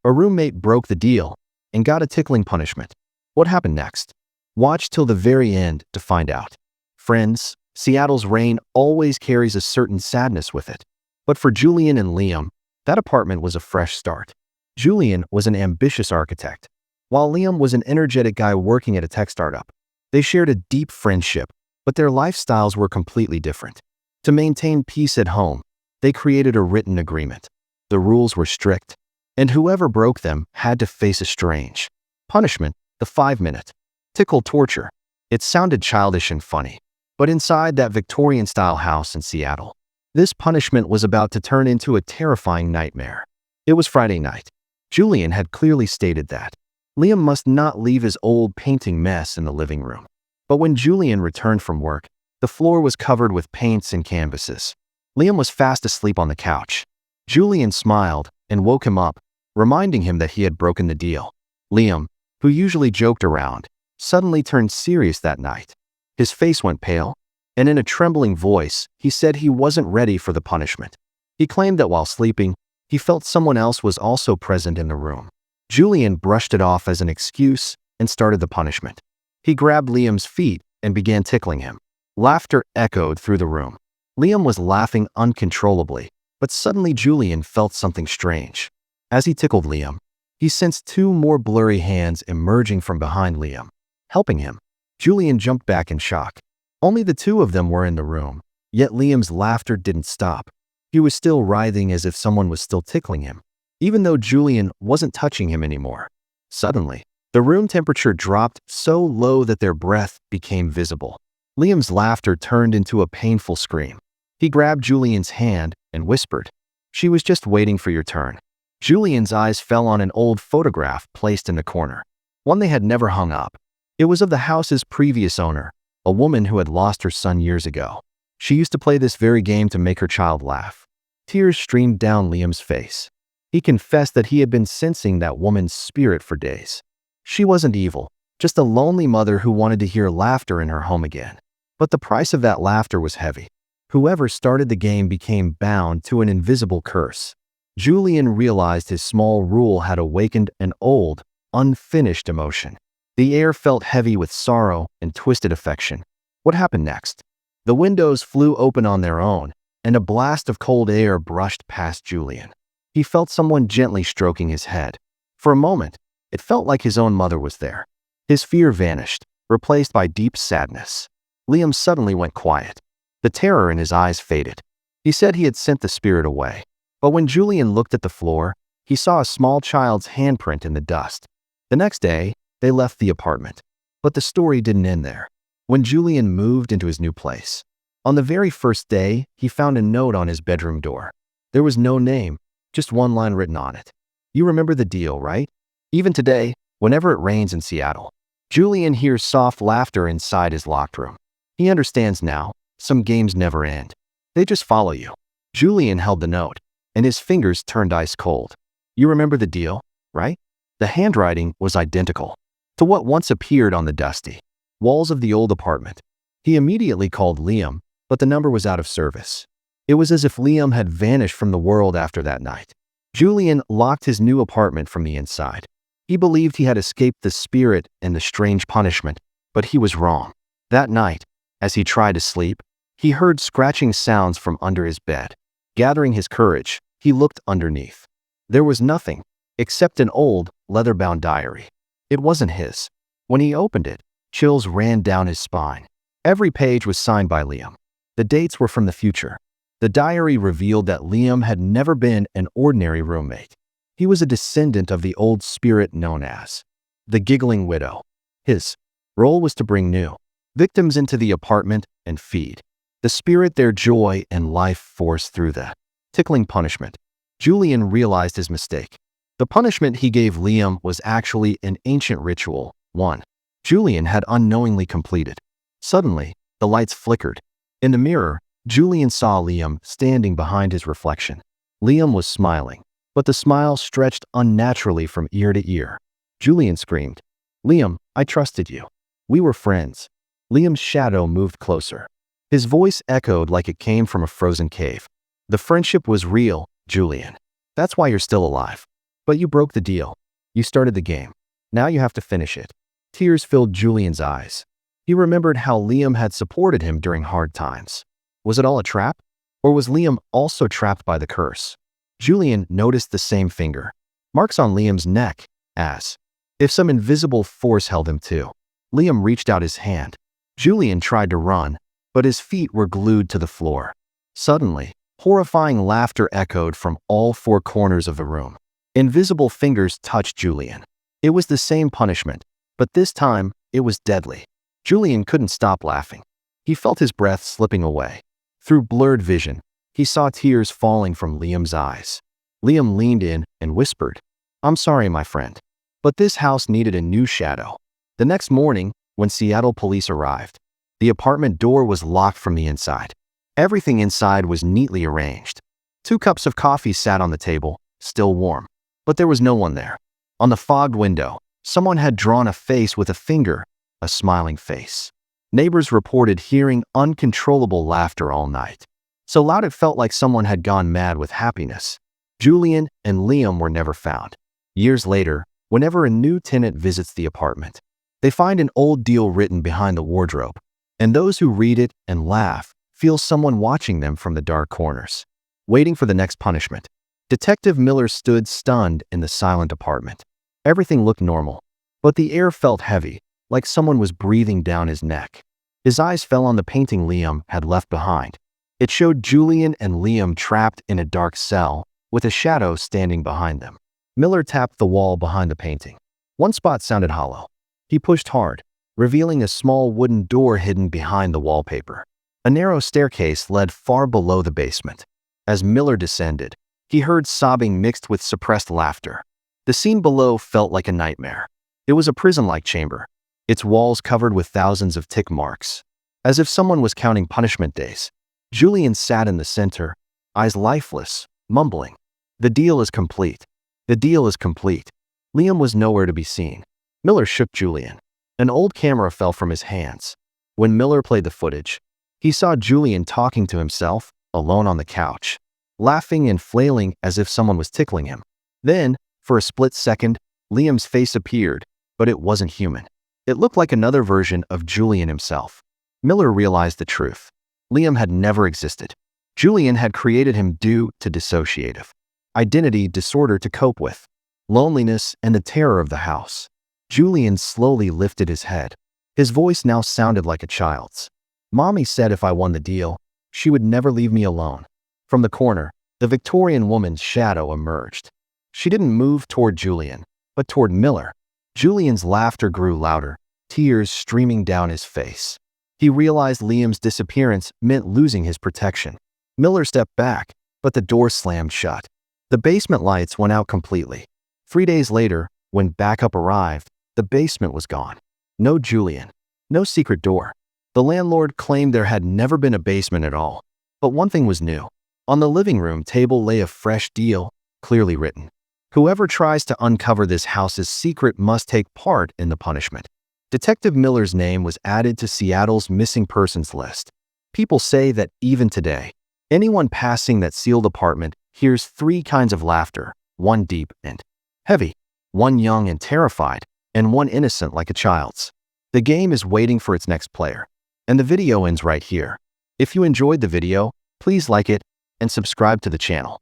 A roommate broke the deal and got a tickling punishment. What happened next? Watch till the very end to find out. Friends, Seattle's rain always carries a certain sadness with it. But for Julian and Liam, that apartment was a fresh start. Julian was an ambitious architect, while Liam was an energetic guy working at a tech startup. They shared a deep friendship, but their lifestyles were completely different. To maintain peace at home, they created a written agreement. The rules were strict, and whoever broke them had to face a strange punishment: the 5-minute tickle torture. It sounded childish and funny, but inside that Victorian-style house in Seattle, this punishment was about to turn into a terrifying nightmare. It was Friday night. Julian had clearly stated that Liam must not leave his old painting mess in the living room. But when Julian returned from work, the floor was covered with paints and canvases. Liam was fast asleep on the couch. Julian smiled and woke him up, reminding him that he had broken the deal. Liam, who usually joked around, suddenly turned serious that night. His face went pale, and in a trembling voice, he said he wasn't ready for the punishment. He claimed that while sleeping, he felt someone else was also present in the room. Julian brushed it off as an excuse and started the punishment. He grabbed Liam's feet and began tickling him. Laughter echoed through the room. Liam was laughing uncontrollably, but suddenly Julian felt something strange. As he tickled Liam, he sensed 2 more blurry hands emerging from behind Liam, helping him. Julian jumped back in shock. Only the 2 of them were in the room, yet Liam's laughter didn't stop. He was still writhing as if someone was still tickling him, even though Julian wasn't touching him anymore. Suddenly, the room temperature dropped so low that their breath became visible. Liam's laughter turned into a painful scream. He grabbed Julian's hand and whispered, "She was just waiting for your turn." Julian's eyes fell on an old photograph placed in the corner, one they had never hung up. It was of the house's previous owner, a woman who had lost her son years ago. She used to play this very game to make her child laugh. Tears streamed down Liam's face. He confessed that he had been sensing that woman's spirit for days. She wasn't evil, just a lonely mother who wanted to hear laughter in her home again. But the price of that laughter was heavy. Whoever started the game became bound to an invisible curse. Julian realized his small rule had awakened an old, unfinished emotion. The air felt heavy with sorrow and twisted affection. What happened next? The windows flew open on their own, and a blast of cold air brushed past Julian. He felt someone gently stroking his head. For a moment, it felt like his own mother was there. His fear vanished, replaced by deep sadness. Liam suddenly went quiet. The terror in his eyes faded. He said he had sent the spirit away. But when Julian looked at the floor, he saw a small child's handprint in the dust. The next day, they left the apartment. But the story didn't end there. When Julian moved into his new place, on the very first day, he found a note on his bedroom door. There was no name, just one line written on it. "You remember the deal, right?" Even today, whenever it rains in Seattle, Julian hears soft laughter inside his locked room. He understands now, some games never end. They just follow you. Julian held the note, and his fingers turned ice cold. "You remember the deal, right?" The handwriting was identical to what once appeared on the dusty walls of the old apartment. He immediately called Liam, but the number was out of service. It was as if Liam had vanished from the world after that night. Julian locked his new apartment from the inside. He believed he had escaped the spirit and the strange punishment, but he was wrong. That night, as he tried to sleep, he heard scratching sounds from under his bed. Gathering his courage, he looked underneath. There was nothing, except an old, leather-bound diary. It wasn't his. When he opened it, chills ran down his spine. Every page was signed by Liam. The dates were from the future. The diary revealed that Liam had never been an ordinary roommate. He was a descendant of the old spirit known as the Giggling Widow. His role was to bring new victims into the apartment and feed the spirit their joy and life force through the tickling punishment. Julian realized his mistake. The punishment he gave Liam was actually an ancient ritual, one Julian had unknowingly completed. Suddenly, the lights flickered. In the mirror, Julian saw Liam standing behind his reflection. Liam was smiling, but the smile stretched unnaturally from ear to ear. Julian screamed, "Liam, I trusted you. We were friends." Liam's shadow moved closer. His voice echoed like it came from a frozen cave. "The friendship was real, Julian. That's why you're still alive." But you broke the deal. You started the game. Now you have to finish it. Tears filled Julian's eyes. He remembered how Liam had supported him during hard times. Was it all a trap? Or was Liam also trapped by the curse? Julian noticed the same finger. Marks on Liam's neck, as if some invisible force held him too. Liam reached out his hand. Julian tried to run, but his feet were glued to the floor. Suddenly, horrifying laughter echoed from all four corners of the room. Invisible fingers touched Julian. It was the same punishment, but this time it was deadly. Julian couldn't stop laughing. He felt his breath slipping away. Through blurred vision, he saw tears falling from Liam's eyes. Liam leaned in and whispered, "I'm sorry, my friend, but this house needed a new shadow." The next morning, when Seattle police arrived, the apartment door was locked from the inside. Everything inside was neatly arranged. 2 cups of coffee sat on the table, still warm, but there was no one there. On the fogged window, someone had drawn a face with a finger, a smiling face. Neighbors reported hearing uncontrollable laughter all night, so loud it felt like someone had gone mad with happiness. Julian and Liam were never found. Years later, whenever a new tenant visits the apartment, they find an old deal written behind the wardrobe, and those who read it and laugh feel someone watching them from the dark corners, waiting for the next punishment. Detective Miller stood stunned in the silent apartment. Everything looked normal, but the air felt heavy, like someone was breathing down his neck. His eyes fell on the painting Liam had left behind. It showed Julian and Liam trapped in a dark cell, with a shadow standing behind them. Miller tapped the wall behind the painting. One spot sounded hollow. He pushed hard, revealing a small wooden door hidden behind the wallpaper. A narrow staircase led far below the basement. As Miller descended, he heard sobbing mixed with suppressed laughter. The scene below felt like a nightmare. It was a prison-like chamber, its walls covered with thousands of tick marks, as if someone was counting punishment days. Julian sat in the center, eyes lifeless, mumbling, "The deal is complete. The deal is complete." Liam was nowhere to be seen. Miller shook Julian. An old camera fell from his hands. When Miller played the footage, he saw Julian talking to himself, alone on the couch, laughing and flailing as if someone was tickling him. Then, for a split second, Liam's face appeared, but it wasn't human. It looked like another version of Julian himself. Miller realized the truth. Liam had never existed. Julian had created him due to dissociative identity disorder to cope with loneliness and the terror of the house. Julian slowly lifted his head. His voice now sounded like a child's. "Mommy said if I won the deal, she would never leave me alone." From the corner, the Victorian woman's shadow emerged. She didn't move toward Julian, but toward Miller. Julian's laughter grew louder, tears streaming down his face. He realized Liam's disappearance meant losing his protection. Miller stepped back, but the door slammed shut. The basement lights went out completely. 3 days later, when backup arrived, the basement was gone. No Julian, no secret door. The landlord claimed there had never been a basement at all. But one thing was new. On the living room table lay a fresh deal, clearly written. Whoever tries to uncover this house's secret must take part in the punishment. Detective Miller's name was added to Seattle's missing persons list. People say that even today, anyone passing that sealed apartment hears 3 kinds of laughter, one deep and heavy, one young and terrified, and one innocent like a child's. The game is waiting for its next player. And the video ends right here. If you enjoyed the video, please like it and subscribe to the channel.